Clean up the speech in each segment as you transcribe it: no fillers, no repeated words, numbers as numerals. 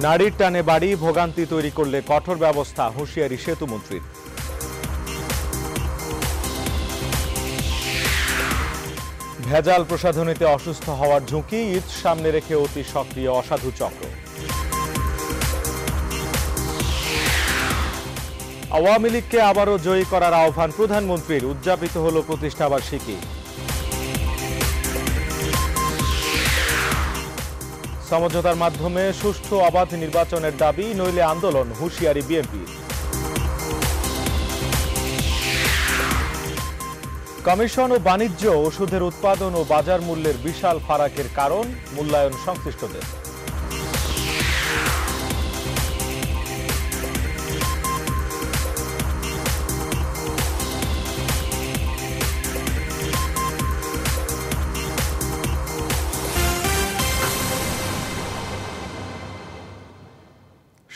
নারীর টানে বাড়ি ভোগান্তি তৈরি করলে কঠোর ব্যবস্থা, হুঁশিয়ারি সেতুমন্ত্রীর। ভেজাল প্রসাধনীতে অসুস্থ হওয়ার ঝুঁকি, ঈদ সামনে রেখে অতি সক্রিয় অসাধু চক্র। আওয়ামী লীগকে আবারও জয়ী করার আহ্বান প্রধানমন্ত্রীর, উদযাপিত হল প্রতিষ্ঠাবার্ষিকী। সমঝোতার মাধ্যমে সুষ্ঠু অবাধ নির্বাচনের দাবি, নইলে আন্দোলন, হুঁশিয়ারি বিএনপির। কমিশন ও বাণিজ্য ওষুধের উৎপাদন ও বাজার মূল্যের বিশাল ফারাকের কারণ, মূল্যায়ন সংশ্লিষ্টদের।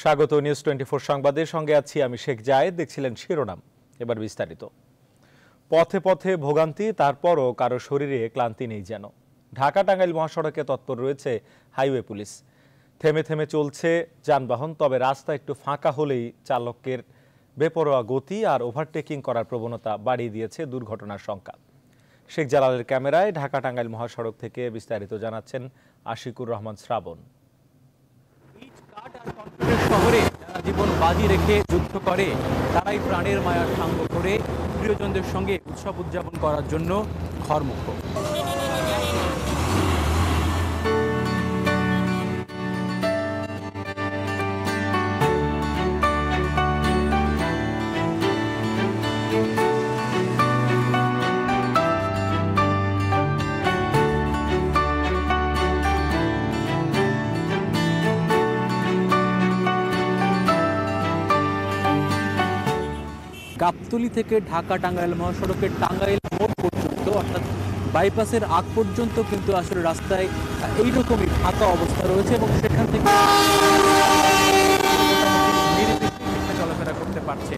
স্বাগত নিউজ 24 সংবাদের সঙ্গে আছি আমি শেখ জায়েদ। দেখছিলেন শিরোনাম, এবার বিস্তারিত। পথে পথে ভোগান্তি, তারপরও কারো শরীরে ক্লান্তি নেই যেন। ঢাকা টাঙ্গাইল মহাসড়কে তৎপর রয়েছে হাইওয়ে পুলিশ। থেমে থেমে চলছে যানবাহন, তবে রাস্তা একটু ফাঁকা হলেই চালকের বেপরোয়া গতি আর ওভারটেকিং করার প্রবণতা বাড়িয়ে দিয়েছে দুর্ঘটনার সংখ্যা। শেখ জালালের ক্যামেরায় ঢাকা টাঙ্গাইল মহাসড়ক থেকে বিস্তারিত জানাচ্ছেন আশিকুর রহমান শ্রাবণ। শহরে যারা জীবন বাজি রেখে যুদ্ধ করে, তারাই প্রাণের মায়ার সাঙ্গ করে প্রিয়জনদের সঙ্গে উৎসব উদযাপন করার জন্য ঘরমুখ। গাবতলী থেকে ঢাকা টাঙ্গাইল মহাসড়কের টাঙ্গাইল মোড় পর্যন্ত, অর্থাৎ বাইপাসের আগ পর্যন্ত কিন্তু আসলে রাস্তায় এইরকমই ফাঁকা অবস্থা রয়েছে এবং সেখান থেকে নির্বিঘ্নে চলাফেরা করতে পারছে।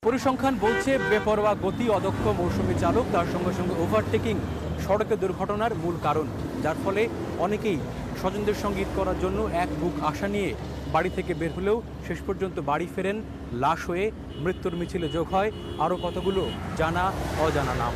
পরিসংখ্যান বলছে বেপরোয়া গতি, অদক্ষ মৌসুমী চালক, তার সঙ্গে সঙ্গে ওভারটেকিং সড়কে দুর্ঘটনার মূল কারণ, যার ফলে অনেকেই স্বজনদের সঙ্গে ঈদ করার জন্য এক বুক আশা নিয়ে বাড়ি থেকে বের হলেও শেষ পর্যন্ত বাড়ি ফেরেন লাশ হয়ে। মৃত্যুর মিছিলে যোগ হয় আরও কতগুলো জানা অজানা নাম।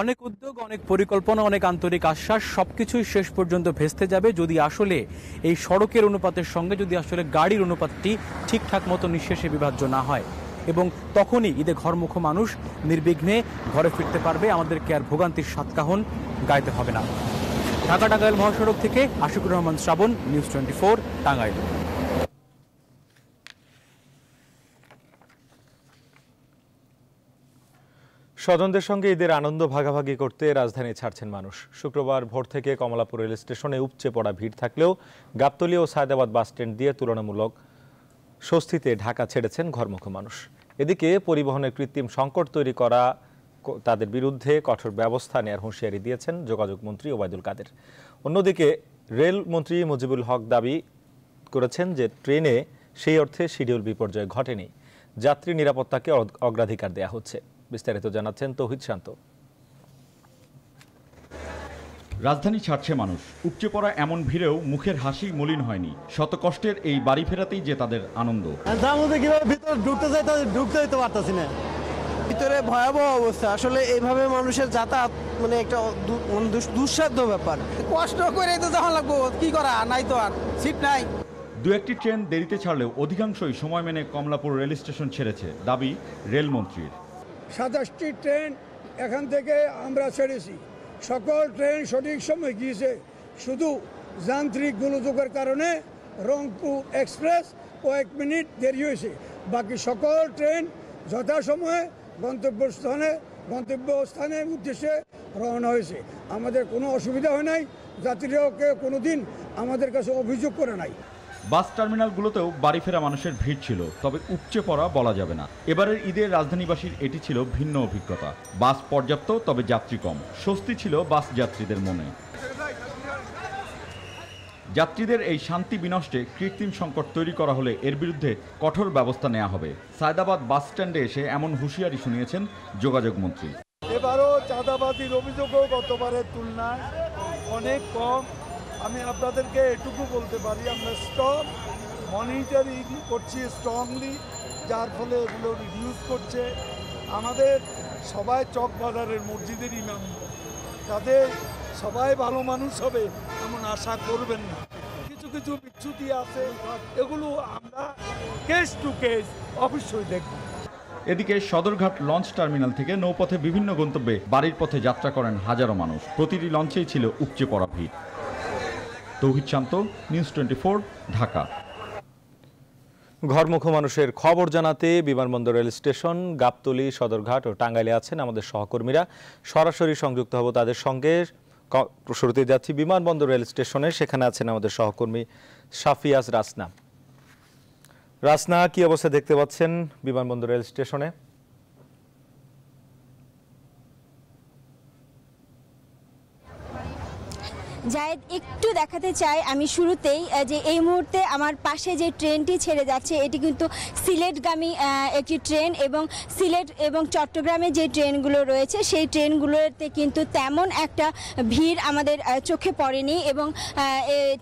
অনেক উদ্যোগ, অনেক পরিকল্পনা, অনেক আন্তরিক আশ্বাস, সবকিছুই শেষ পর্যন্ত ভেস্তে যাবে যদি আসলে এই সড়কের অনুপাতের সঙ্গে যদি আসলে গাড়ির অনুপাতটি ঠিকঠাক মতো নিঃশেষে বিভাজ্য না হয়। এবং তখনই ঈদে ঘরমুখ মানুষ নির্বিঘ্নে ঘরে ফিরতে পারবে, আমাদেরকে আর ভোগান্তির সাতকাহন গাইতে হবে না। ঢাকা টাঙ্গাইল মহাসড়ক থেকে আশিকুর রহমান শ্রাবণ, নিউজ 24 টাঙ্গাইল। স্বজনদের সঙ্গে ঈদের আনন্দ ভাগাভাগি করতে রাজধানী ছাড়ছেন মানুষ। শুক্রবার ভোর থেকে কমলাপুর রেল স্টেশনে উপচে পড়া ভিড় থাকলেও গাবতলী ও সায়দাবাদ বাস স্ট্যান্ড দিয়ে তুলনামূলক স্বস্তিতে ঢাকা ছেড়েছেন ঘরমুখ মানুষ। এদিকে পরিবহনের কৃত্রিম সংকট তৈরি করা তাদের বিরুদ্ধে কঠোর ব্যবস্থা নেওয়ার হুঁশিয়ারি দিয়েছেন যোগাযোগ মন্ত্রী ওবায়দুল কাদের। অন্যদিকে রেলমন্ত্রী মুজিবুল হক দাবি করেছেন যে ট্রেনে সেই অর্থে শিডিউল বিপর্যয় ঘটেনি, যাত্রী নিরাপত্তাকে অগ্রাধিকার দেয়া হচ্ছে। বিস্তারিত জানাচ্ছেন তৌহিদ শান্ত। রাজধানী ছাড়ছে মানুষ, উপচে পড়া এমন ভিড়েও মুখের হাসি মলিন হয়নি। শত কষ্টের এই বাড়ি ফেরাতেই যে তাদের আনন্দ। ভিতরে ঢুকতে পারতেছি না। ভিতরে ভয়াবহ অবস্থা, আসলে এইভাবে মানুষের যাতায়াত মানে একটা দুঃসাধ্য ব্যাপার। কষ্ট করে তো যাওয়া লাগবো, কি করা, নাই তো আর সিট নাই। দু একটি ট্রেন দেরিতে ছাড়লেও অধিকাংশই সময় মেনে কমলাপুর রেল স্টেশন ছেড়েছে, দাবি রেলমন্ত্রীর। 27টি ট্রেন এখান থেকে আমরা ছেড়েছি, সকল ট্রেন সঠিক সময় গিয়েছে, শুধু যান্ত্রিক গোলযোগের কারণে রংপুর এক্সপ্রেস কয়েক মিনিট দেরি হয়েছে। বাকি সকল ট্রেন যথাসময়ে গন্তব্যস্থানের উদ্দেশ্যে রওনা হয়েছে। আমাদের কোনো অসুবিধা হয় নাই, যাত্রীরাও কেউ কোনোদিন আমাদের কাছে অভিযোগ করে নাই। বাস টার্মিনালগুলোতেও বাড়ি ফেরা মানুষের ভিড় ছিল, তবে উপচে পড়া বলা যাবে না। এবারের ঈদের রাজধানীবাসীর এটি ছিল ভিন্ন অভিজ্ঞতা। বাস পর্যাপ্ত, তবে যাত্রী কম। স্বস্তি ছিল বাস যাত্রীদের মনে। যাত্রীদের এই শান্তি বিনষ্টে কৃত্রিম সংকট তৈরি করা হলে এর বিরুদ্ধে কঠোর ব্যবস্থা নেওয়া হবে। সায়দাবাদ বাস স্ট্যান্ডে এসে এমন হুঁশিয়ারি শুনিয়েছেন যোগাযোগ মন্ত্রী। এবারও চাঁদাবাজির অভিযোগও গতবারের তুলনায় অনেক কম। আমি আপনাদেরকে এটুকু বলতে পারি, আমরা স্টক মনিটরিং করছি স্ট্রংলি, যার ফলে এগুলো রিডিউস করছে। আমাদের সবাই চক বাজারের মসজিদের ইমাম, তাদের সবাই ভালো মানুষ হবে এমন আশা করবেন না। কিছু কিছু বিচ্যুতি আছে, এগুলো আমরা কেস টু কেস অবশ্যই দেখব। এদিকে সদরঘাট লঞ্চ টার্মিনাল থেকে নৌপথে বিভিন্ন গন্তব্যে বাড়ির পথে যাত্রা করেন হাজারো মানুষ। প্রতিটি লঞ্চেই ছিল উপচে পড়া ভিড়। তৌহিদ শান্ত, নিউজ 24, ঢাকা। ঘরমুখ মানুষের খবর জানাতে বিমানবন্দর রেল স্টেশন, গাবতলী, সদরঘাট ও টাঙ্গাইলে আছেন আমাদের সহকর্মীরা। সরাসরি সংযুক্ত হব তাদের সঙ্গে। শুরুতে যাচ্ছি বিমানবন্দর রেল স্টেশনে, সেখানে আছেন আমাদের সহকর্মী সাফিয়াজ রাসনা। রাসনা, কি অবস্থা দেখতে পাচ্ছেন বিমানবন্দর রেল স্টেশনে? জায়েদ, একটু দেখাতে চাই আমি শুরুতেই যে এই মুহূর্তে আমার পাশে যে ট্রেনটি ছেড়ে যাচ্ছে এটি কিন্তু সিলেটগামী একটি ট্রেন, এবং সিলেট এবং চট্টগ্রামে যে ট্রেনগুলো রয়েছে সেই ট্রেনগুলোতে কিন্তু তেমন একটা ভিড় আমাদের চোখে পড়েনি, এবং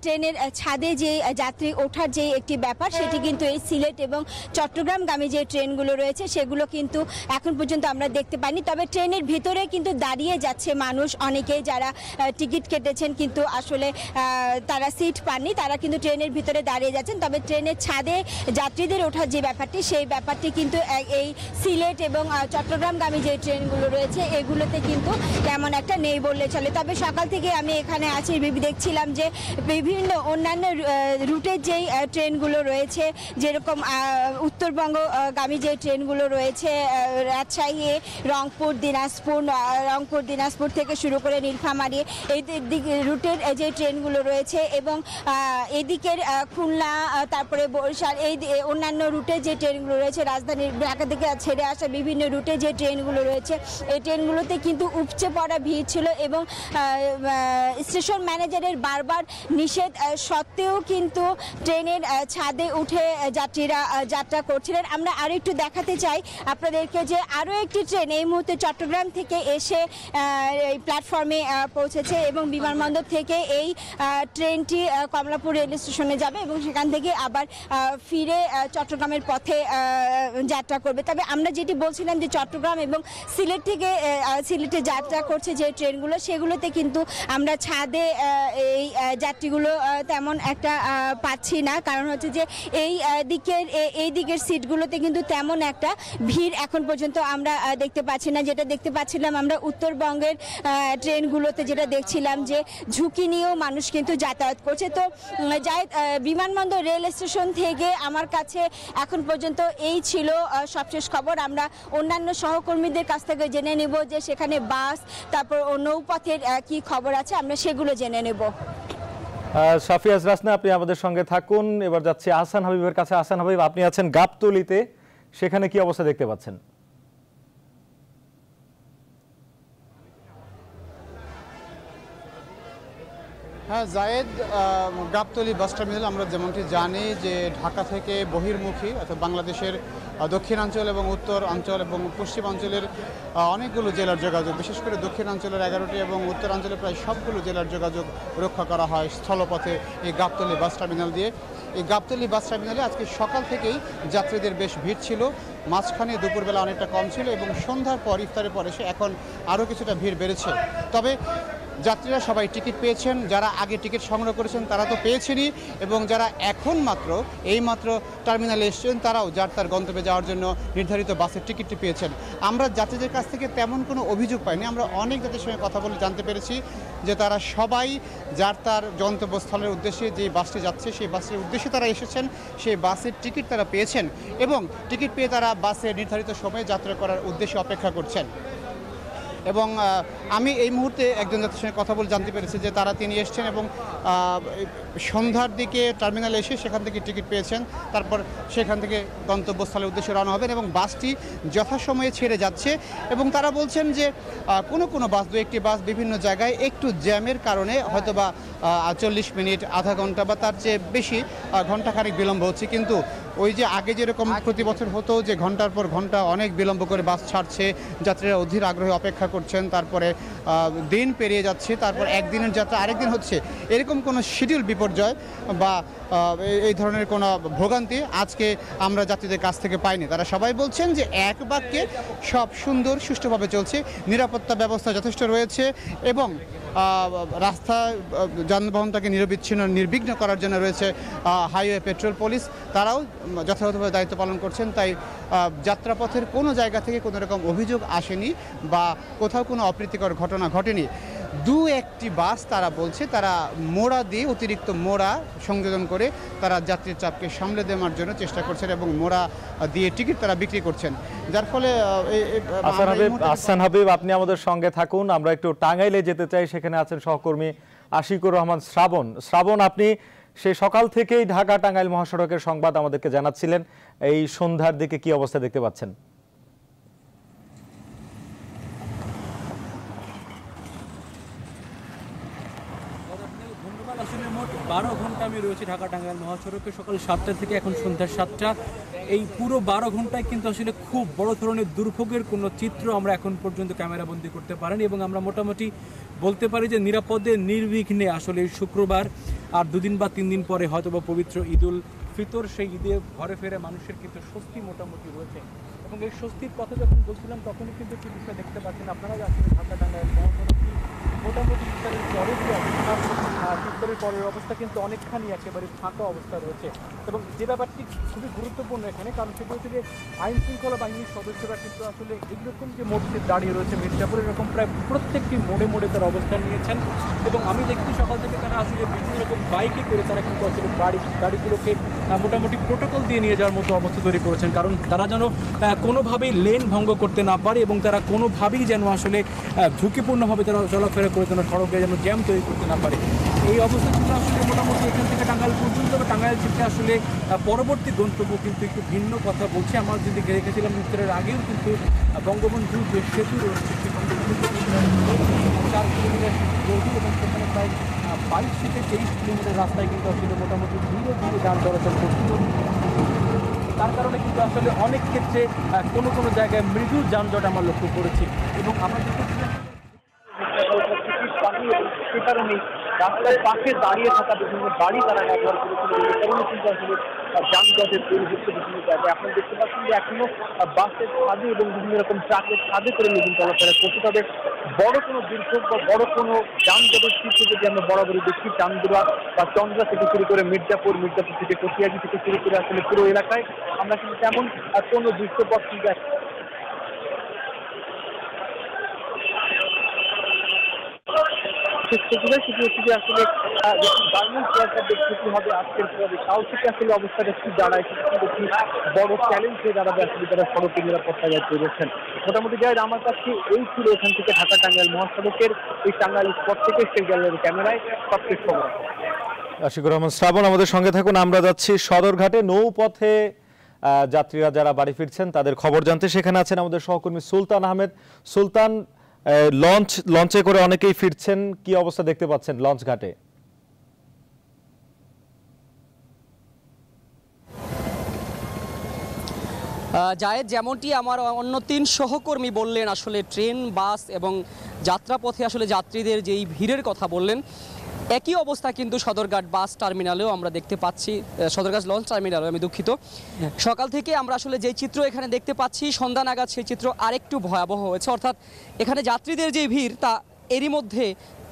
ট্রেনের ছাদে যে যাত্রী ওঠার যে একটি ব্যাপার সেটি কিন্তু এই সিলেট এবং চট্টগ্রামগামী যে ট্রেনগুলো রয়েছে সেগুলো কিন্তু এখন পর্যন্ত আমরা দেখতে পাইনি। তবে ট্রেনের ভিতরে কিন্তু দাঁড়িয়ে যাচ্ছে মানুষ, অনেকেই যারা টিকিট কেটেছেন কিন্তু আসলে তারা সিট পাননি, তারা কিন্তু ট্রেনের ভিতরে দাঁড়িয়ে যাচ্ছেন। তবে ট্রেনের ছাদে যাত্রীদের ওঠার যে ব্যাপারটি সেই ব্যাপারটি কিন্তু এই সিলেট এবং চট্টগ্রামগামী যে ট্রেনগুলো রয়েছে এগুলোতে কিন্তু তেমন একটা নেই বললে চলে। তবে সকাল থেকে আমি এখানে আছি, দেখছিলাম যে বিভিন্ন অন্যান্য রুটের যেই ট্রেনগুলো রয়েছে, যেরকম উত্তরবঙ্গগামী যে ট্রেনগুলো রয়েছে, রাজশাহী, রংপুর দিনাজপুর থেকে শুরু করে নীলফামারী এই দিকে রুটের যে ট্রেনগুলো রয়েছে, এবং এদিকের খুলনা, তারপরে বরিশাল, এই অন্যান্য রুটে যে ট্রেনগুলো রয়েছে, রাজধানীর ঢাকা থেকে ছেড়ে আসা বিভিন্ন রুটে যে ট্রেনগুলো রয়েছে এই ট্রেনগুলোতে কিন্তু উপচে পড়া ভিড় ছিল, এবং স্টেশন ম্যানেজারের বারবার নিষেধ সত্ত্বেও কিন্তু ট্রেনের ছাদে উঠে যাত্রীরা যাত্রা করছিলেন। আমরা আরও একটু দেখাতে চাই আপনাদেরকে যে আরও একটি ট্রেন এই মুহূর্তে চট্টগ্রাম থেকে এসে এই প্ল্যাটফর্মে পৌঁছেছে, এবং বিমানবন্দর থেকে এই ট্রেনটি কমলাপুর রেল স্টেশনে যাবে এবং সেখান থেকে আবার ফিরে চট্টগ্রামের পথে যাত্রা করবে। তবে আমরা যেটি বলছিলাম যে চট্টগ্রাম এবং সিলেট থেকে সিলেটে যাত্রা করছে যে ট্রেনগুলো, সেগুলোতে কিন্তু আমরা ছাদে এই যাত্রীগুলো তেমন একটা পাচ্ছি না, কারণ হচ্ছে যে এই দিকের সিটগুলোতে কিন্তু তেমন একটা ভিড় এখন পর্যন্ত আমরা দেখতে পাচ্ছি না। যেটা দেখতে পাচ্ছিলাম আমরা উত্তরবঙ্গের ট্রেনগুলোতে, যেটা দেখছিলাম যে ঝুঁকি নিয়েও মানুষ কিন্তু যাতায়াত করছে। তো বিমানবন্দর রেল স্টেশন থেকে আমার কাছে এখন পর্যন্ত এই ছিল সবশেষ খবর। আমরা অন্যান্য সহকর্মীদের কাছ থেকে জেনে নেব যে সেখানে বাস, তারপর নৌপথের কি খবর আছে, আমরা সেগুলো জেনে নেব। সাফিয়াজ রাসনা, আপনি আমাদের সঙ্গে থাকুন। এবার যাচ্ছি আহসান হাবিবের কাছে। আহসান হাবিব, আপনি আছেন গাবতলীতে, সেখানে কি অবস্থা দেখতে পাচ্ছেন? হ্যাঁ জায়েদ, গাবতলী বাস টার্মিনাল আমরা যেমনটি জানি যে ঢাকা থেকে বহির্মুখী অর্থাৎ বাংলাদেশের দক্ষিণাঞ্চল এবং উত্তরাঞ্চল এবং পশ্চিমাঞ্চলের অনেকগুলো জেলার যোগাযোগ, বিশেষ করে দক্ষিণাঞ্চলের 11টি এবং উত্তরাঞ্চলের প্রায় সবগুলো জেলার যোগাযোগ রক্ষা করা হয় স্থলপথে এই গাবতলী বাস টার্মিনাল দিয়ে। এই গাবতলী বাস টার্মিনালে আজকে সকাল থেকেই যাত্রীদের বেশ ভিড় ছিল। মাঝখানে দুপুরবেলা অনেকটা কম ছিল এবং সন্ধ্যার পর ইফতারের পর এসে এখন আরও কিছুটা ভিড় বেড়েছে। তবে যাত্রীরা সবাই টিকিট পেয়েছেন, যারা আগে টিকিট সংগ্রহ করেছেন তারা তো পেয়েছেনই, এবং যারা এখন এইমাত্র টার্মিনালে এসেছেন তারাও যার তার গন্তব্যে যাওয়ার জন্য নির্ধারিত বাসের টিকিটটি পেয়েছেন। আমরা যাত্রীদের কাছ থেকে তেমন কোনো অভিযোগ পাইনি। আমরা অনেক যাত্রীর সঙ্গে কথা বলে জানতে পেরেছি যে তারা সবাই যার তার গন্তব্যস্থলের উদ্দেশ্যে যে বাসটি যাচ্ছে সেই বাসের উদ্দেশ্যে তারা এসেছেন, সেই বাসের টিকিট তারা পেয়েছেন এবং টিকিট পেয়ে তারা বাসে নির্ধারিত সময়ে যাত্রা করার উদ্দেশ্যে অপেক্ষা করছেন। এবং আমি এই মুহূর্তে একজন যাত্রীর সঙ্গে কথা বলে জানতে পেরেছি যে তিনি এসছেন এবং সন্ধ্যার দিকে টার্মিনালে এসে সেখান থেকে টিকিট পেয়েছেন, তারপর সেখান থেকে গন্তব্যস্থলের উদ্দেশ্যে রওনা হবেন এবং বাসটি যথাসময়ে ছেড়ে যাচ্ছে। এবং তারা বলছেন যে কোনো বাস, দু একটি বাস বিভিন্ন জায়গায় একটু জ্যামের কারণে হয়তোবা 40 মিনিট, আধা ঘন্টা বা তার চেয়ে বেশি ঘন্টাখানেক বিলম্ব হচ্ছে, কিন্তু ওই যে আগে যেরকম প্রতি বছর হতো যে ঘন্টার পর ঘন্টা অনেক বিলম্ব করে বাস ছাড়ছে, যাত্রীরা অধীর আগ্রহে অপেক্ষা করছেন, তারপরে দিন পেরিয়ে যাচ্ছে, তারপর একদিনের যাত্রা আরেকদিন হচ্ছে, এরকম কোনো শিডিউল বিপর্যয় বা এই ধরনের কোনো ভোগান্তি আজকে আমরা যাত্রীদের কাছ থেকে পাইনি। তারা সবাই বলছেন যে এক বাক্যে সব সুন্দর সুষ্ঠুভাবে চলছে, নিরাপত্তা ব্যবস্থা যথেষ্ট রয়েছে এবং রাস্তা যানবাহনটাকে নির্বিঘ্ন করার জন্য রয়েছে হাইওয়ে পেট্রোল পুলিশ, তারাও যথাযথভাবে দায়িত্ব পালন করছেন। তাই যাত্রাপথের কোনো জায়গা থেকে কোনো রকম অভিযোগ আসেনি বা কোথাও কোনো অপ্রীতিকর ঘটনা ঘটেনি। দু একটি বাস তারা বলছে তারা মোড়া দিয়ে, অতিরিক্ত মোড়া সংযোজন করে তারা যাত্রীর চাপকে সামলে দেওয়ার জন্য চেষ্টা করছেন এবং মোড়া দিয়ে টিকিট তারা বিক্রি করছেন, যার ফলে আহসান হাবিব, আপনি আমাদের সঙ্গে থাকুন। আমরা একটু টাঙ্গাইলে যেতে চাই, সেখানে আছেন সহকর্মী আশিকুর রহমান শ্রাবণ। আপনি সেই সকাল থেকেই ঢাকা টাঙ্গাইল মহাসড়কের সংবাদ আমাদেরকে জানাচ্ছিলেন, এই সন্ধ্যার দিকে কি অবস্থা দেখতে পাচ্ছেন? আসলে মোট 12 ঘন্টা আমি রয়েছি ঢাকা টাঙ্গাইল মহাসড়কে, সকাল 7টা থেকে এখন সন্ধ্যা 7টা। এই পুরো 12 ঘন্টায় কিন্তু আসলে খুব বড় ধরনের দুর্ভোগের কোনো চিত্র আমরা এখন পর্যন্ত ক্যামেরাবন্দি করতে পারিনি এবং আমরা মোটামুটি বলতে পারি যে নিরাপদে নির্বিঘ্নে আসলে এই শুক্রবার আর 2 দিন বা 3 দিন পরে হয়তোবা পবিত্র ঈদুল ফিতর, সেই ঈদে ঘরে ফেরে মানুষের কিন্তু স্বস্তি মোটামুটি রয়েছে। এবং এই স্বস্তির কথা যখন বলছিলাম তখনই কিন্তু একটি বিষয় দেখতে পাচ্ছেন আপনারা, আসলে ঢাকা টাঙ্গাইল মহাসড়কটি মোটামুটি ইফতারের পরে যে অবস্থা, ইফতারের পরের অবস্থা কিন্তু অনেকখানি একেবারে ফাঁকা অবস্থা রয়েছে। এবং যে ব্যাপারটি খুবই গুরুত্বপূর্ণ এখানে, কারণ সেটা হচ্ছে যে আইন শৃঙ্খলা বাহিনীর সদস্যরা কিন্তু আসলে এইরকম যে মোড়ে দাঁড়িয়ে রয়েছে মির্জাপুর, এরকম প্রায় প্রত্যেকটি মোড়ে তারা অবস্থান নিয়েছেন। এবং আমি দেখছি সকাল থেকে তারা আসলে বিভিন্ন রকম বাইকে করে তারা কিন্তু আসলে গাড়িগুলোকে মোটামুটি প্রোটোকল দিয়ে নিয়ে যাওয়ার মতো অবস্থা তৈরি করেছেন, কারণ তারা যেন কোনোভাবেই লেন ভঙ্গ করতে না পারে এবং তারা কোনোভাবেই যেন আসলে ঝুঁকিপূর্ণভাবে তারা চলাফেরা করে যেন সড়কে যেন জ্যাম তৈরি করতে না পারে। এই অবস্থা কিন্তু আসলে মোটামুটি এখান থেকে টাঙ্গাইল পর্যন্ত, টাঙ্গাইল থেকে আসলে পরবর্তী গন্তব্য কিন্তু একটু ভিন্ন কথা বলছে। আমরা যেদিকে রেখেছিলাম ইফতারের আগেও কিন্তু বঙ্গবন্ধু যে সেতু রয়েছে, সেই বঙ্গবন্ধু 4 কিলোমিটার দৈর্ঘ্য এবং সেখানে প্রায় 22 থেকে 23 কিলোমিটার রাস্তায় কিন্তু আসলে মোটামুটি ধীরে ধীরে যান চলাচল করছিল। তার কারণে কিন্তু আসলে অনেক ক্ষেত্রে কোনো জায়গায় মৃদু যানজট আমরা লক্ষ্য করেছি এবং আমরা দেখেছিলাম সে কারণেই রাস্তার পাশে দাঁড়িয়ে থাকা বিভিন্ন গাড়ি তারা ব্যবহার করেছিল, এই কারণে কিন্তু আসলে যানজটের তৈরি হচ্ছে বিভিন্ন জায়গায়। আপনারা দেখতে পাচ্ছেন যে এখনো বাসের ছাদে এবং বিভিন্ন রকম ট্রাকের ছাদে করে লোকজন চলাফেরা করছে। তবে বড় কোনো দুর্ভোগ বা বড় কোনো যানজটের চিত্র যদি আমরা বরাবরই দেখি, চান্দুরা বা চন্দ্রা থেকে শুরু করে মির্জাপুর থেকে কটিয়াদি থেকে শুরু করে আসলে পুরো এলাকায় আমরা কিন্তু তেমন কোনো দৃশ্যপট কিন্তু সেটি হচ্ছে যে আসলে গার্মেন্টস ওয়ার্কারদের ক্ষতি হবে আজকের পরে, তাও থেকে আসলে অবস্থাটা কি দাঁড়ায় সেটা কিন্তু একটি বড় চ্যালেঞ্জ হয়ে দাঁড়াবে আসলে যারা সড়কের নিরাপত্তা রয়েছেন। মোটামুটি যাই আমার কাছে এই ছিল এখান থেকে ঢাকা টাঙ্গাইল মহাসড়কের এই টাঙ্গাইল স্পট থেকে সেই গ্যালারির ক্যামেরায় সবচেয়ে খবর। আশিকুর রহমান শ্রাবণ, আমাদের সঙ্গে থাকুন। আমরা যাচ্ছি সদরঘাটে, নৌপথে যাত্রীরা যারা বাড়ি ফিরছেন তাদের খবর জানতে। সেখানে আছেন আমাদের সহকর্মী সুলতান আহমেদ। সুলতান, লঞ্চে করে অনেকেই ফিরছেন, কি অবস্থা দেখতে পাচ্ছেন লঞ্চ ঘাটে? জায়েদ, যেমনটি আমার অন্য 3 সহকর্মী বললেন, আসলে ট্রেন, বাস এবং যাত্রাপথে আসলে যাত্রীদের যেই ভিড়ের কথা বললেন, একই অবস্থা কিন্তু সদরঘাট বাস টার্মিনালেও আমরা দেখতে পাচ্ছি, সদরঘাট লঞ্চ টার্মিনালেও, আমি দুঃখিত। সকাল থেকে আমরা আসলে যে চিত্র এখানে দেখতে পাচ্ছি, সন্ধ্যা নাগাদ সেই চিত্র আরেকটু ভয়াবহ হয়েছে। অর্থাৎ এখানে যাত্রীদের যে ভিড় তা এরই মধ্যে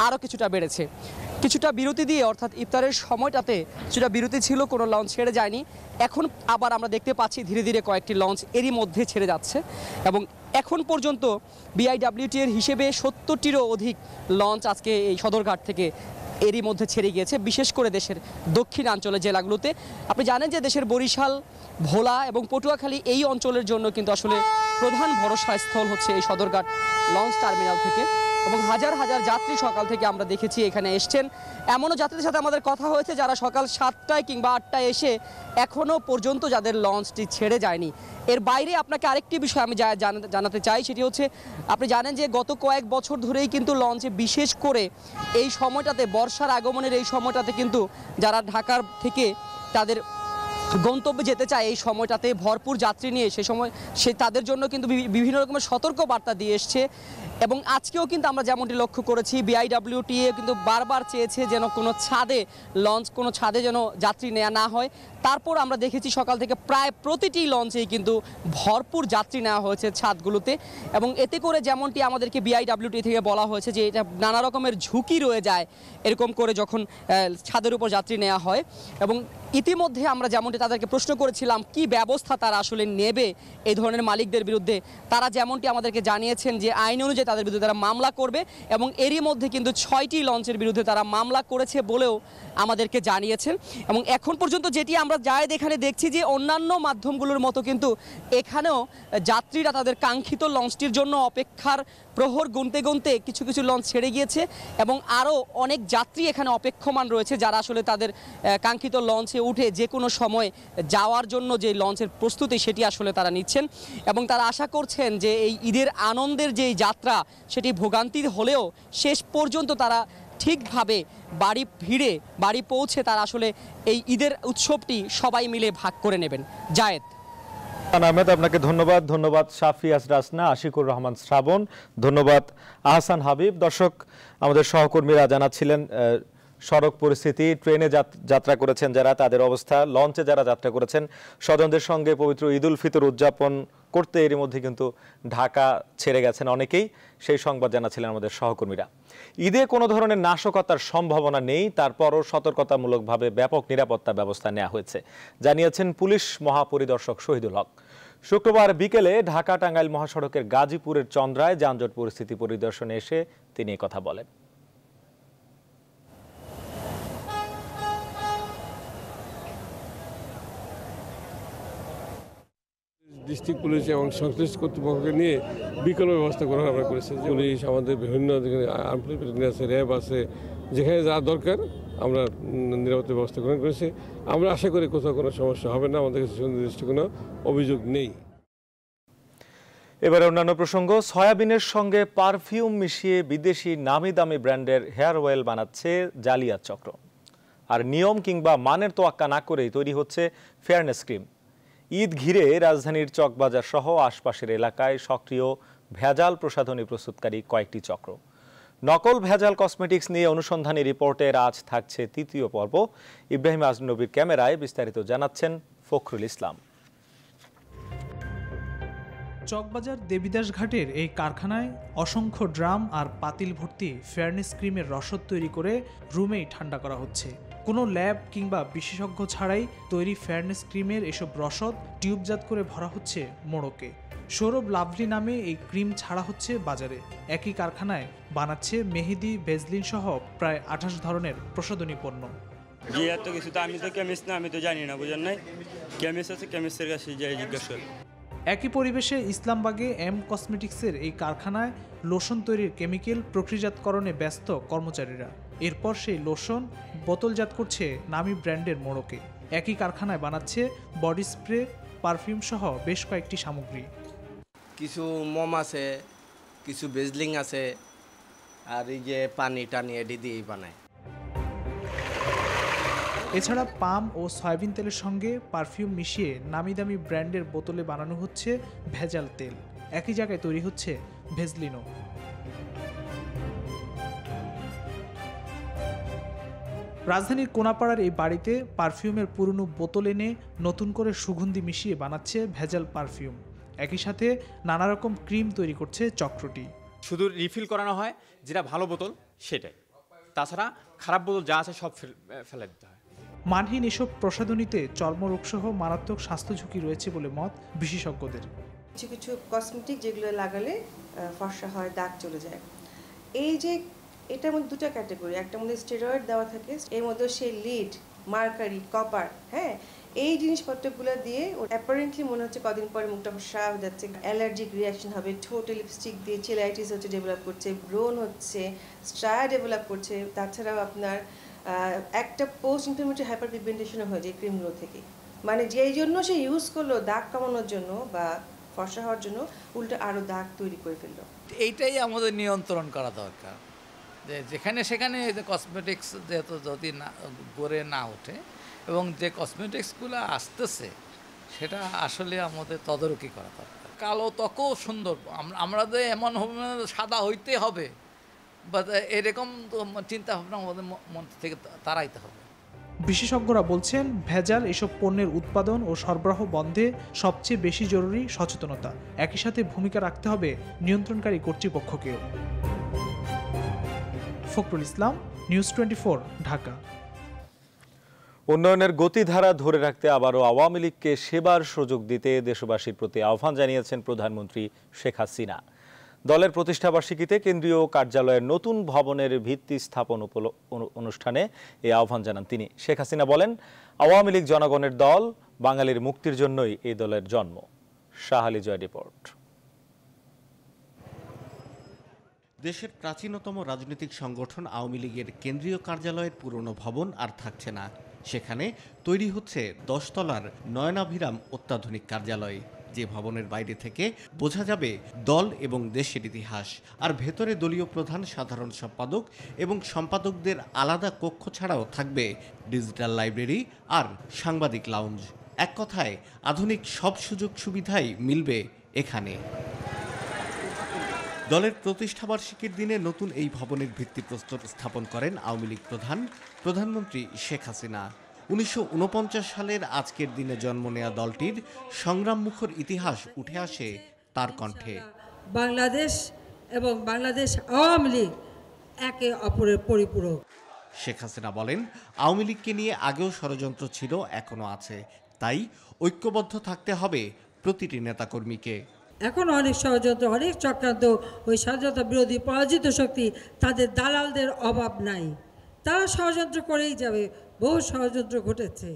আরও কিছুটা বেড়েছে। কিছুটা বিরতি দিয়ে, অর্থাৎ ইফতারের সময়টাতে কিছুটা বিরতি ছিল, কোনো লঞ্চ ছেড়ে যায়নি। এখন আবার আমরা দেখতে পাচ্ছি ধীরে ধীরে কয়েকটি লঞ্চ এরই মধ্যে ছেড়ে যাচ্ছে এবং এখন পর্যন্ত বিআইডব্লিউটি এর হিসেবে 70টিরও অধিক লঞ্চ আজকে এই সদরঘাট থেকে এরই মধ্যে ছেড়ে গিয়েছে, বিশেষ করে দেশের দক্ষিণাঞ্চলের জেলাগুলোতে। আপনি জানেন যে দেশের বরিশাল, ভোলা এবং পটুয়াখালী এই অঞ্চলের জন্য কিন্তু আসলে প্রধান ভরসা স্থল হচ্ছে এই সদরঘাট লঞ্চ টার্মিনাল থেকে এবং হাজার হাজার যাত্রী সকাল থেকে আমরা দেখেছি এখানে এসছেন। এমনও যাত্রীদের সাথে আমাদের কথা হয়েছে যারা সকাল 7টায় কিংবা 8টায় এসে এখনও পর্যন্ত যাদের লঞ্চটি ছেড়ে যায়নি। এর বাইরে আপনাকে আরেকটি বিষয় আমি জানাতে চাই, সেটি হচ্ছে আপনি জানেন যে গত কয়েক বছর ধরেই কিন্তু লঞ্চে, বিশেষ করে এই সময়টাতে, বর্ষার আগমনের এই সময়টাতে কিন্তু যারা ঢাকার থেকে তাদের গন্তব্যে যেতে চায় এই সময়টাতে ভরপুর যাত্রী নিয়ে তাদের জন্য কিন্তু বিভিন্ন রকমের সতর্ক বার্তা দিয়ে এসছে এবং আজকেও কিন্তু আমরা যেমনটি লক্ষ্য করেছি বিআইডব্লিউটিএ কিন্তু বারবার চেয়েছে যেন কোনো ছাদে যেন যাত্রী নেওয়া না হয়। তারপর আমরা দেখেছি সকাল থেকে প্রায় প্রতিটি লঞ্চেই কিন্তু ভরপুর যাত্রী নেওয়া হয়েছে ছাদগুলোতে এবং এতে করে যেমনটি আমাদেরকে বিআইডব্লিউটি থেকে বলা হয়েছে যে এটা নানা রকমের ঝুঁকি রয়ে যায় এরকম করে যখন ছাদের উপর যাত্রী নেওয়া হয়। এবং ইতিমধ্যে আমরা যেমনটি তাদেরকে প্রশ্ন করেছিলাম কি ব্যবস্থা তারা আসলে নেবে এই ধরনের মালিকদের বিরুদ্ধে, তারা যেমনটি আমাদেরকে জানিয়েছেন যে আইন অনুযায়ী তাদের বিরুদ্ধে তারা মামলা করবে এবং এরই মধ্যে কিন্তু 6টি লঞ্চের বিরুদ্ধে তারা মামলা করেছে বলেও আমাদেরকে জানিয়েছেন। এবং এখন পর্যন্ত যেটি আমরা এখানে দেখছি যে অন্যান্য মাধ্যমগুলোর মতো কিন্তু এখানেও যাত্রীরা তাদের কাঙ্ক্ষিত লঞ্চটির জন্য অপেক্ষার প্রহর গুনতে গুনতে কিছু কিছু লঞ্চ ছেড়ে গিয়েছে এবং আরও অনেক যাত্রী এখানে অপেক্ষমান রয়েছে যারা আসলে তাদের কাঙ্ক্ষিত লঞ্চে উঠে যে কোনো সময় যাওয়ার জন্য যে লঞ্চের প্রস্তুতি সেটি আসলে তারা নিচ্ছেন এবং তারা আশা করছেন যে এই ঈদের আনন্দের যে যাত্রা সেটি ভোগান্তির হলেও শেষ পর্যন্ত তারা ঠিকভাবে বাড়ি পৌঁছে তারা আসলে এই ঈদের উৎসবটি সবাই মিলে ভাগ করে নেবেন। জায়েদ আহমেদ, আপনাকে ধন্যবাদ শাফি আসরাসনা, আশিকুর রহমান শ্রাবণ, ধন্যবাদ আহসান হাবিব। দর্শক, আমাদের সহকর্মীরা জানাচ্ছিলেন সড়ক পরিস্থিতি, ট্রেনে যাত্রা করেছেন যারা তাদের অবস্থা, লঞ্চে যারা যাত্রা করেছেন স্বজনদের সঙ্গে পবিত্র ঈদ উল ফিতর উদযাপন করতে এরই মধ্যে কিন্তু ঢাকা ছেড়ে গেছেন অনেকেই, সেই সংবাদ জানাচ্ছিলেন আমাদের সহকর্মীরা। ঈদে কোনো ধরনের নাশকতার সম্ভাবনা নেই, তারপরও সতর্কতামূলকভাবে ব্যাপক নিরাপত্তা ব্যবস্থা নেওয়া হয়েছে, জানিয়েছেন পুলিশ মহাপরিদর্শক শহীদুল হক। শুক্রবার বিকেলে ঢাকা টাঙ্গাইল মহাসড়কের গাজীপুরের চন্দ্রায় যানজট পরিস্থিতি পরিদর্শনে এসে তিনি কথা বলেন। ডিস্ট্রিক্ট পুলিশ এবং সংশ্লিষ্ট কর্তৃপক্ষকে নিয়ে বিকল্প ব্যবস্থা করার আমরা করেছি। পুলিশ আমাদের বিভিন্ন আছে, র্যাব আছে, যেখানে যা দরকার আমরা নিরাপত্তা ব্যবস্থা গ্রহণ করেছি। আমরা আশা করি কোথাও কোনো সমস্যা হবে না, আমাদের কাছে সুনির্দিষ্ট কোনো অভিযোগ নেই। এবারে অন্যান্য প্রসঙ্গ। সয়াবিনের সঙ্গে পারফিউম মিশিয়ে বিদেশি নামি দামি ব্র্যান্ডের হেয়ার অয়েল বানাচ্ছে জালিয়াত চক্র। আর নিয়ম কিংবা মানের তোয়াক্কা না করেই তৈরি হচ্ছে ফেয়ারনেস ক্রিম। ঈদ ঘিরে রাজধানীর চকবাজার সহ আশপাশের এলাকায় সক্রিয় ভেজাল প্রসাধনী প্রস্তুতকারী কয়েকটি চক্র। নকল ভেজাল কসমেটিক্স নিয়ে অনুসন্ধানী রিপোর্টের আজ থাকছে ৩য় পর্ব। ইব্রাহিম আজনবীর ক্যামেরায় বিস্তারিত জানাচ্ছেন ফখরুল ইসলাম। চকবাজার দেবীদাস ঘাটের এই কারখানায় অসংখ্য ড্রাম আর পাতিল ভর্তি ফেয়ারনেস ক্রিমের রসদ তৈরি করে রুমেই ঠান্ডা করা হচ্ছে। কোনো ল্যাব কিংবা বিশেষজ্ঞ ছাড়াই তৈরি ফেয়ারনেস ক্রিমের এসব রসদ টিউবজাত করে ভরা হচ্ছে মোড়কে। সৌরভ লাভলি নামে এই ক্রিম ছাড়া হচ্ছে বাজারে। একই কারখানায় বানাচ্ছে মেহেদি, ভেজলিন সহ প্রায় 28 ধরনের প্রসাধনী পণ্য। জি, এত কিছু তো আমি তো কেমিস্ট না, আমি তো জানি না, বুঝেন নাই। কেমিস্ট আছে, কেমিস্টের কাছে যাই জিজ্ঞাসা করি। একই পরিবেশে ইসলামবাগে এম কসমেটিক্সের এই কারখানায় লোশন তৈরির কেমিক্যাল প্রক্রিয়াজাতকরণে ব্যস্ত কর্মচারীরা। এরপর সেই লোশন বোতলজাত করছে নামি ব্র্যান্ডের মোড়কে। একই কারখানায় বানাচ্ছে বডি স্প্রে, পারফিউম সহ বেশ কয়েকটি সামগ্রী। কিছু মোম আছে, কিছু বেজলিং আছে, আর এই যে পানি টানি এডি দিয়েই বানায়। এছাড়া পাম ও সয়াবিন তেলের সঙ্গে পারফিউম মিশিয়ে নামি দামি ব্র্যান্ডের বোতলে বানানো হচ্ছে ভেজাল তেল। একই জায়গায় তৈরি হচ্ছে ভেজলিনও। রাজধানীর কোনাপাড়ার এই বাড়িতে পারফিউমের পুরনো বোতল এনে নতুন করে সুগন্ধি মিশিয়ে বানাচ্ছে ভেজাল পারফিউম। একই সাথে নানা রকম ক্রিম তৈরি করছে চক্রটি। শুধু রিফিল করানো হয়, যেটা ভালো বোতল সেটাই, তাছাড়া খারাপ বোতল যা আছে সব ফেলে দিতে হয়। মানহীন এসব প্রসাধনীতে চর্মরোগসহ মারাত্মক স্বাস্থ্য ঝুঁকি রয়েছে বলে মত বিশেষজ্ঞদের। কিছু কিছু কসমেটিক যেগুলো লাগালে ফর্সা হয়, দাগ চলে যায়। এই যে এটার মধ্যে দুটো ক্যাটাগরি, একটার মধ্যে স্টেরয়েড দেওয়া থাকে, এর মধ্যে সেই লিড, মার্কারি, কপার, হ্যাঁ, এই জিনিসপত্রগুলো দিয়ে অ্যাপারেন্টলি মনে হচ্ছে কদিন পরে মুখটা ফর্সা হয়ে যাচ্ছে, অ্যালার্জিক রিয়াকশন হবে, ঠোঁটে লিপস্টিক দিয়ে চেলাইটিস হচ্ছে ডেভেলপ করছে, ব্রোন হচ্ছে, স্ট্রায়া ডেভেলপ করছে। তাছাড়াও আপনার একটা পোস্ট ইনফ্লামেটরি হাইপার পিগমেন্টেশনও হয় যে ক্রিমগুলো থেকে, মানে যেই জন্য সে ইউজ করলো দাগ কমানোর জন্য বা ফর্সা হওয়ার জন্য, উল্টো আরও দাগ তৈরি করে ফেললো। এইটাই আমাদের নিয়ন্ত্রণ করা দরকার, যে যেখানে সেখানে কসমেটিক্স যেহেতু যদি না গড়ে না ওঠে এবং যে কসমেটিক্সগুলো আসতেছে সেটা আসলে আমাদের তদারকি করা দরকার। কালো ত্বকও সুন্দর, আমরা যে এমন সাদা হইতে হবে বা এরকম চিন্তা ভাবনা আমাদের মন থেকে তাড়াইতে হবে। বিশেষজ্ঞরা বলছেন, ভেজাল এসব পণ্যের উৎপাদন ও সরবরাহ বন্ধে সবচেয়ে বেশি জরুরি সচেতনতা। একই সাথে ভূমিকা রাখতে হবে নিয়ন্ত্রণকারী কর্তৃপক্ষকেও। ফখরুল ইসলাম, নিউজ 24, ঢাকা। উন্নয়নের গতিধারা ধরে রাখতে আবারও আওয়ামী লীগকে সেবার সুযোগ দিতে দেশবাসীর প্রতি আহ্বান জানিয়েছেন প্রধানমন্ত্রী শেখ হাসিনা। দলের প্রতিষ্ঠাবার্ষিকীতে কেন্দ্রীয় কার্যালয়ের নতুন ভবনের ভিত্তি স্থাপন অনুষ্ঠানে এই আহ্বান জানান তিনি। শেখ হাসিনা বলেন, আওয়ামী লীগ জনগণের দল, বাঙালির মুক্তির জন্যই এই দলের জন্ম। শাহ আলী জয় রিপোর্ট। দেশের প্রাচীনতম রাজনৈতিক সংগঠন আওয়ামী লীগের কেন্দ্রীয় কার্যালয়ের পুরনো ভবন আর থাকছে না। সেখানে তৈরি হচ্ছে 10 তলার নয়নাভিরাম অত্যাধুনিক কার্যালয়, যে ভবনের বাইরে থেকে বোঝা যাবে দল এবং দেশের ইতিহাস, আর ভেতরে দলীয় প্রধান, সাধারণ সম্পাদক এবং সম্পাদকদের আলাদা কক্ষ ছাড়াও থাকবে ডিজিটাল লাইব্রেরি আর সাংবাদিক লাউঞ্জ। এক কথায় আধুনিক সব সুযোগ সুবিধাই মিলবে এখানে। দলের প্রতিষ্ঠাবার্ষিকীর দিনে নতুন এই ভবনের ভিত্তিপ্রস্তর স্থাপন করেন আওয়ামী লীগ প্রধানমন্ত্রী শেখ হাসিনা। 1949 সালের আজকের দিনে জন্ম নেয়া দলটির সংগ্রামমুখর ইতিহাস উঠে আসে তার কণ্ঠে। বাংলাদেশ এবং বাংলাদেশ আওয়ামী লীগ একে অপরের পরিপূরক। শেখ হাসিনা বলেন, আওয়ামী লীগকে নিয়ে আগেও ষড়যন্ত্র ছিল, এখনো আছে, তাই ঐক্যবদ্ধ থাকতে হবে প্রতিটি নেতাকর্মীকে। এখন অনেক ষড়যন্ত্র, অনেক চক্রান্ত, ওই স্বাধীনতা বিরোধী পরাজিত শক্তি, তাদের দালালদের অভাব নাই, তারা ষড়যন্ত্র করেই যাবে। বহু ষড়যন্ত্র ঘটেছে।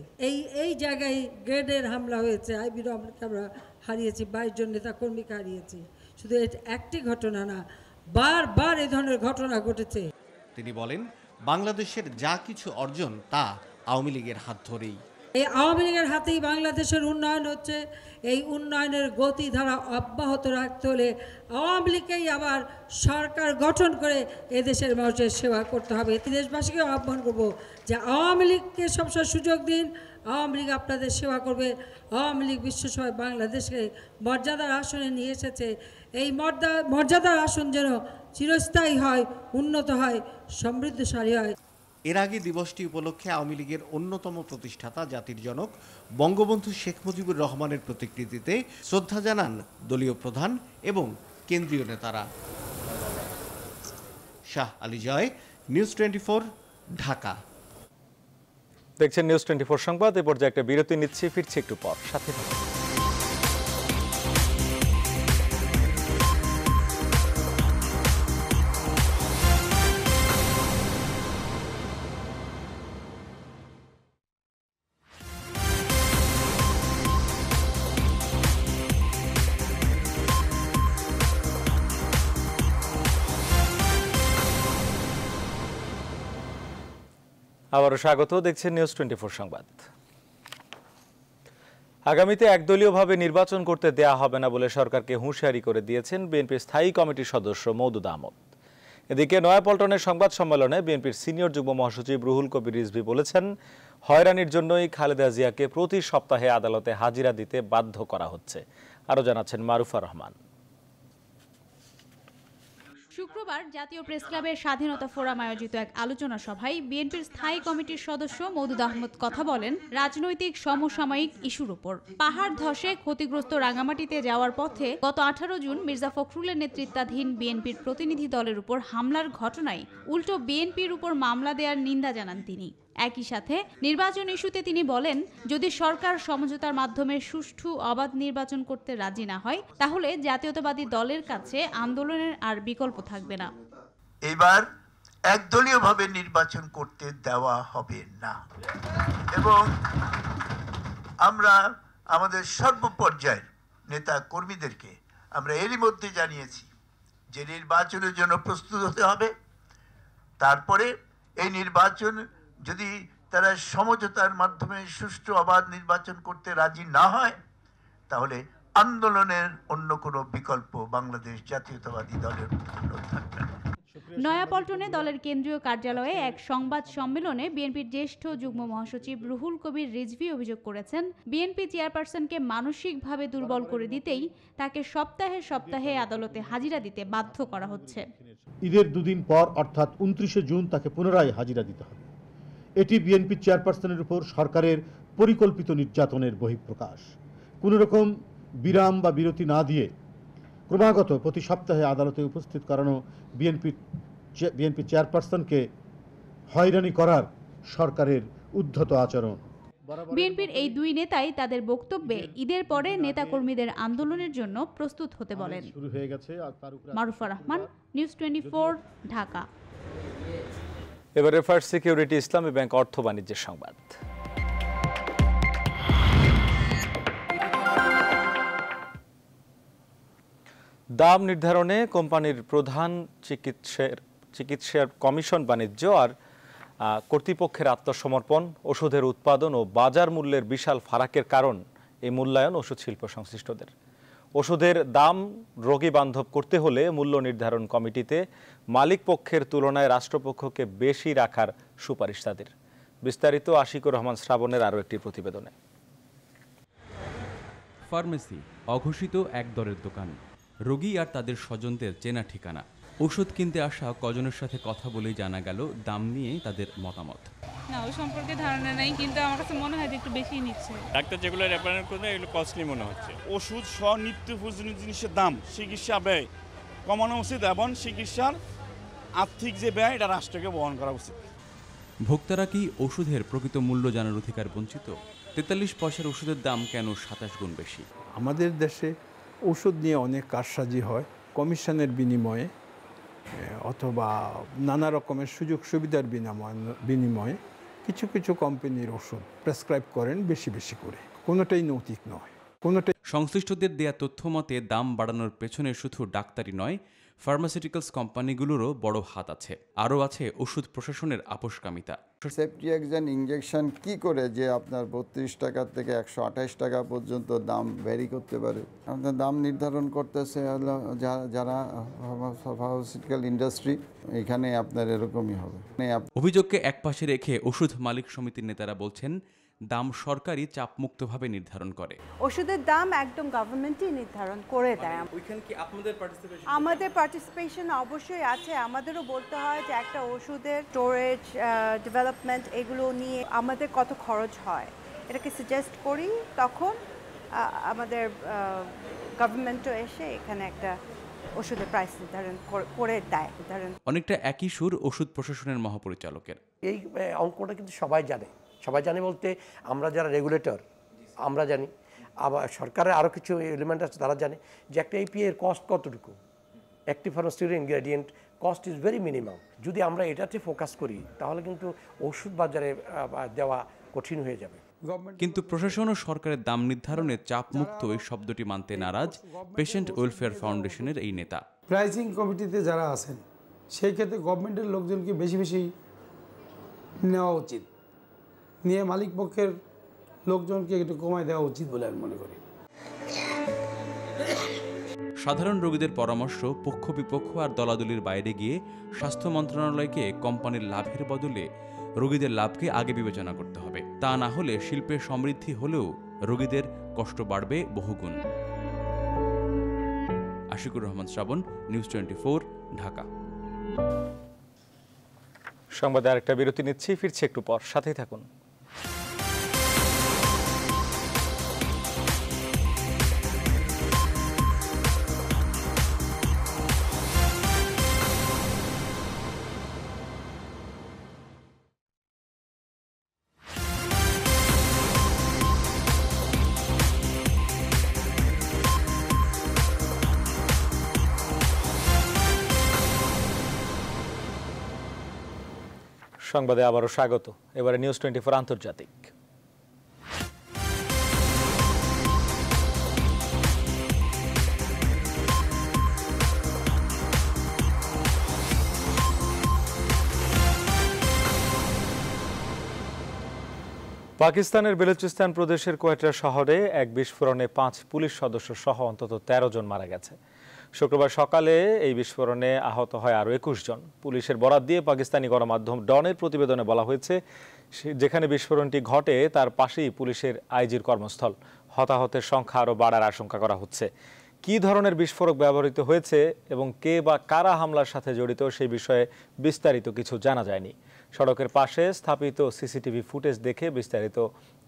এই জায়গায় গ্রেডের হামলা হয়েছে, আইবি রহমানকে আমরা হারিয়েছি, 22 জন নেতাকর্মীকে হারিয়েছি। শুধু একটি ঘটনা না, বারবার এই ধরনের ঘটনা ঘটেছে। তিনি বলেন, বাংলাদেশের যা কিছু অর্জন তা আওয়ামী লীগের হাত ধরেই। এই আওয়ামী লীগের হাতেই বাংলাদেশের উন্নয়ন হচ্ছে। এই উন্নয়নের গতিধারা অব্যাহত রাখতে হলে আওয়ামী লীগকেই আবার সরকার গঠন করে এদেশের মানুষের সেবা করতে হবে। দেশবাসীকে আহ্বান করব যে আওয়ামী লীগকে সবসময় সুযোগ দিন, আওয়ামী লীগ আপনাদের সেবা করবে। আওয়ামী লীগ বিশ্বসভায় বাংলাদেশকে মর্যাদার আসনে নিয়ে এসেছে। এই মর্যাদার আসন যেন চিরস্থায়ী হয়, উন্নত হয়, সমৃদ্ধশালী হয়। এর আগে দিবসটি উপলক্ষে আওয়ামী লীগের অন্যতম প্রতিষ্ঠাতা, জাতির জনক বঙ্গবন্ধু শেখ মুজিবুর রহমানের প্রতিকৃতিতে শ্রদ্ধা জানান দলীয় প্রধান এবং কেন্দ্রীয় নেতারা। শাহ আলী জয়, নিউজ 24, ঢাকা। দেখছেন নিউজ 24 সংবাদ। এ পর্যায়ে একটা বিরতি নিচ্ছি, ফিরছি একটু পর, সাথে থাকুন। আবারও স্বাগত, দেখছেন নিউজ 24 সংবাদ। আগামীতে একদলীয়ভাবে নির্বাচন করতে দেয়া হবে না বলে সরকারকে হুঁশিয়ারি করে দিয়েছেন বিএনপির স্থায়ী কমিটির সদস্য মওদুদ আহমদ। এদিকে নয়াপল্টনের সংবাদ সম্মেলনে বিএনপির সিনিয়র যুগ্ম মহাসচিব রুহুল কবির রিজভী বলেছেন, হয়রানির জন্যই খালেদা জিয়াকে প্রতি সপ্তাহে আদালতে হাজিরা দিতে বাধ্য করা হচ্ছে। আরও জানাচ্ছেন মারুফা রহমান। শুক্রবার জাতীয় প্রেসক্লাবের স্বাধীনতা ফোরাম আয়োজিত এক আলোচনা সভায় বিএনপির স্থায়ী কমিটির সদস্য মওদুদ আহমদ কথা বলেন রাজনৈতিক সমসাময়িক ইস্যুর উপর। পাহাড় ধসে ক্ষতিগ্রস্ত রাঙামাটিতে যাওয়ার পথে গত 18 জুন মির্জা ফখরুলের নেতৃত্বাধীন বিএনপির প্রতিনিধি দলের উপর হামলার ঘটনায় উল্টো বিএনপির উপর মামলা দেওয়ার নিন্দা জানান তিনি। একই সাথে নির্বাচন ইস্যুতে তিনি বলেন, যদি সরকার সমঝোতার মাধ্যমে সুষ্ঠু অবাধ নির্বাচন করতে রাজি না হয় তাহলে জাতীয়তাবাদী দলের কাছে আন্দোলনের আর বিকল্প থাকবে না। এবার একদলীয়ভাবে নির্বাচন করতে দেওয়া হবে না এবং আমরা আমাদের সর্বপর্যায়ের নেতা কর্মীদেরকে আমরা এরই মধ্যে জানিয়েছি যে নির্বাচনের জন্য প্রস্তুত হতে হবে। তারপরে এই নির্বাচন যদি তারা সমঝোতার মাধ্যমে সুষ্ঠু অবাধ নির্বাচন করতে রাজি না হয় তাহলে আন্দোলনের অন্য কোনো বিকল্প বাংলাদেশ জাতীয়তাবাদী দলের জন্য থাকবে না। নয়াপল্টনে দলের কেন্দ্রীয় কার্যালয়ে এক সংবাদ সম্মেলনে বিএনপির জ্যেষ্ঠ যুগ্ম মহাসচিব রুহুল কবির রিজভী অভিযোগ করেছেন, বিএনপি চেয়ারপারসনকে মানসিকভাবে দুর্বল করে দিতেই তাকে সপ্তাহে সপ্তাহে আদালতে হাজিরা দিতে বাধ্য করা হচ্ছে। ঈদের দুদিন পর অর্থাৎ 29 জুন তাকে পুনরায় হাজিরা দিতে হবে। এটি বিএনপি চেয়ারপারসনের উপর সরকারের পরিকল্পিত নির্যাতনের বহিঃপ্রকাশ। কোনো রকম বিরাম বা বিরতি না দিয়ে ক্রমাগত প্রতি সপ্তাহে আদালতে উপস্থিত করানো বিএনপি চেয়ারপারসনকে হয়রানি করার সরকারের উদ্ধত আচরণ। বিএনপির এই দুই নেতাই তাদের বক্তব্যে ঈদের পরে নেতাকর্মীদের আন্দোলনের জন্য প্রস্তুত হতে বলেন। মারুফা রহমান, নিউজ 24, ঢাকা। এবারে ফার্স্ট সিকিউরিটি ইসলামী ব্যাংক অর্থ বাণিজ্যের সংবাদ। দাম নির্ধারণে কোম্পানির প্রধান চিকিৎসার কমিশন, বাণিজ্য আর কর্তৃপক্ষের আত্মসমর্পণ, ওষুধের উৎপাদন ও বাজার মূল্যের বিশাল ফারাকের কারণ এই মূল্যায়ন ওষুধ শিল্প সংশ্লিষ্টদের। ওষুধের দাম রোগী বান্ধব করতে হলে মূল্য নির্ধারণ কমিটিতে মালিক পক্ষের তুলনায় রাষ্ট্রপক্ষকে বেশি রাখার সুপারিশ তাদের। বিস্তারিত আশিকুর রহমান শ্রাবণের আরও একটি প্রতিবেদনে। ফার্মেসি অঘোষিত এক দরের দোকান, রোগী আর তাদের স্বজনদের চেনা ঠিকানা। ওষুধ কিনতে আসা কজনের সাথে কথা বলেই জানা গেল দাম নিয়ে তাদের মতামত। না, ওই সম্পর্কে ধারণা নেই, কিন্তু আমার কাছে মনে হয় যে একটু বেশি নিচ্ছে। ডাক্তার যেগুলো রেফারেন্স করবে এগুলো কস্টলি মনে হচ্ছে। ওষুধ সহ নিত্য প্রয়োজনীয় জিনিসের দাম, চিকিৎসা ব্যয় কমানো উচিত এবং চিকিৎসার আর্থিক যে ব্যয় এটা রাষ্ট্রকে বহন করা উচিত। ভোক্তারা কি ওষুধের প্রকৃত মূল্য জানার অধিকার বঞ্চিত? 43 পয়সার ওষুধের দাম কেন 27 গুণ বেশি? আমাদের দেশে ওষুধ নিয়ে অনেক কারসাজি হয় কমিশনের বিনিময়ে অথবা নানা রকমের সুযোগ সুবিধার বিনিময়ে কিছু কিছু কোম্পানির ওষুধ প্রেসক্রাইব করেন বেশি বেশি করে। কোনোটাই নৈতিক নয়, কোনোটাই। সংশ্লিষ্টদের দেয়া তথ্য মতে দাম বাড়ানোর পেছনে শুধু ডাক্তারি নয়, ফার্মাসিউটিক্যালস কোম্পানিগুলোরও বড় হাত আছে। আরও আছে ওষুধ প্রশাসনের আপোষকামিতা। সেফটিএক্সান ইঞ্জেকশন কি করে যে আপনার 32 টাকা থেকে 128 টাকা পর্যন্ত দাম ভ্যারি করতে পারে? আপনার দাম নির্ধারণ করতেছে হলো যারা ফার্মাসিউটিক্যাল ইন্ডাস্ট্রি, এখানে আপনার এরকমই হবে। অভিযোগকে একপাশে রেখে ওষুধ মালিক সমিতির নেতারা বলছেন, দাম সরকারি চাপমুক্তভাবে নির্ধারণ করে। ওষুধের দাম একদম গভর্নমেন্টই নির্ধারণ করে দেয়। ওইখানে কি আপনাদের পার্টিসিপেশন? আমাদের পার্টিসিপেশন অবশ্যই আছে। আমাদেরও বলতে হয় যে একটা ওষুধের স্টোরেজ, ডেভেলপমেন্ট, এগুলো নিয়ে আমাদের কত খরচ হয় এটাকে সাজেস্ট করি। তখন আমাদের গভর্নমেন্টও এসে এখানে একটা ওষুধের প্রাইস নির্ধারণ করে দেয়। অনেকটা একই সুর ওষুধ প্রশাসনের মহাপরিচালকের। এই অঙ্কটা কিন্তু সবাই জানে বলতে আমরা যারা রেগুলেটর আমরা জানি, আবার সরকারের আরও কিছু এলিমেন্ট আছে তারা জানে যে একটা এপিআই এর কস্ট কতটুকু। Active pharmaceutical ingredient cost is very minimum. যদি আমরা এটাতে ফোকাস করি তাহলে কিন্তু ওষুধ বাজারে দেওয়া কঠিন হয়ে যাবে। কিন্তু প্রশাসন ও সরকারের দাম নির্ধারণে চাপমুক্ত এই শব্দটি মানতে নারাজ পেশেন্ট ওয়েলফেয়ার ফাউন্ডেশনের এই নেতা। প্রাইসিং কমিটিতে যারা আছেন সেই ক্ষেত্রে গভর্নমেন্টের লোকজনকে বেশি বেশি নেওয়া উচিত, নিয়ে মালিক পক্ষের লোকজনকে একটু কমায় দেওয়া উচিত বলে আমি মনে করি। সাধারণ রোগীদের পরামর্শ পক্ষ বিপক্ষ আর দলাদলির বাইরে গিয়ে স্বাস্থ্য মন্ত্রণালয়কে কোম্পানির লাভের বদলে রোগীদের লাভকে আগে বিবেচনা করতে হবে। তা না হলে শিল্পের সমৃদ্ধি হলেও রোগীদের কষ্ট বাড়বে বহুগুণ। আশিকুর রহমান শ্রাবণ, নিউজ 24, ঢাকা। সংবাদে আরেকটা বিরতি নিচ্ছি, ফিরছি একটু পর, সাথেই থাকুন। সংবাদে আবারও স্বাগত। এবারে নিউজ 24 আন্তর্জাতিক। পাকিস্তানের বেলুচিস্তান প্রদেশের কোয়েটা শহরে এক বিস্ফোরণে 5 পুলিশ সদস্য সহ অন্তত 13 জন মারা গেছে। শুক্রবার সকালে এই বিস্ফোরণে আহত হয় আরও 21 জন। পুলিশের বরাত দিয়ে পাকিস্তানি গণমাধ্যম ডনের প্রতিবেদনে বলা হয়েছে, যেখানে বিস্ফোরণটি ঘটে তার পাশেই পুলিশের আইজির কর্মস্থল। হতাহতের সংখ্যা আরও বাড়ার আশঙ্কা করা হচ্ছে। কী ধরনের বিস্ফোরক ব্যবহৃত হয়েছে এবং কে বা কারা হামলার সাথে জড়িত সেই বিষয়ে বিস্তারিত কিছু জানা যায়নি। সড়কের পাশে স্থাপিত সিসিটিভি ফুটেজ দেখে বিস্তারিত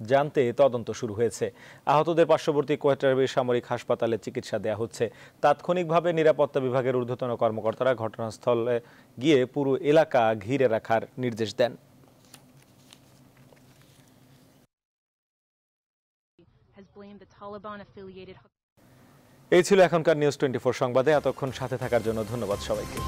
জানতে তদন্ত শুরু হয়েছে। আহতদের পার্শ্ববর্তী কোয়েটার বেসামরিক হাসপাতালে চিকিৎসা দেওয়া হচ্ছে। তাৎক্ষণিকভাবে নিরাপত্তা বিভাগের ঊর্ধ্বতন কর্মকর্তারা ঘটনাস্থলে গিয়ে পুরো এলাকা ঘিরে রাখার নির্দেশ দেন। এই ছিল এখনকার নিউজ 24 সংবাদে। এতক্ষণ সাথে থাকার জন্য ধন্যবাদ সবাইকে।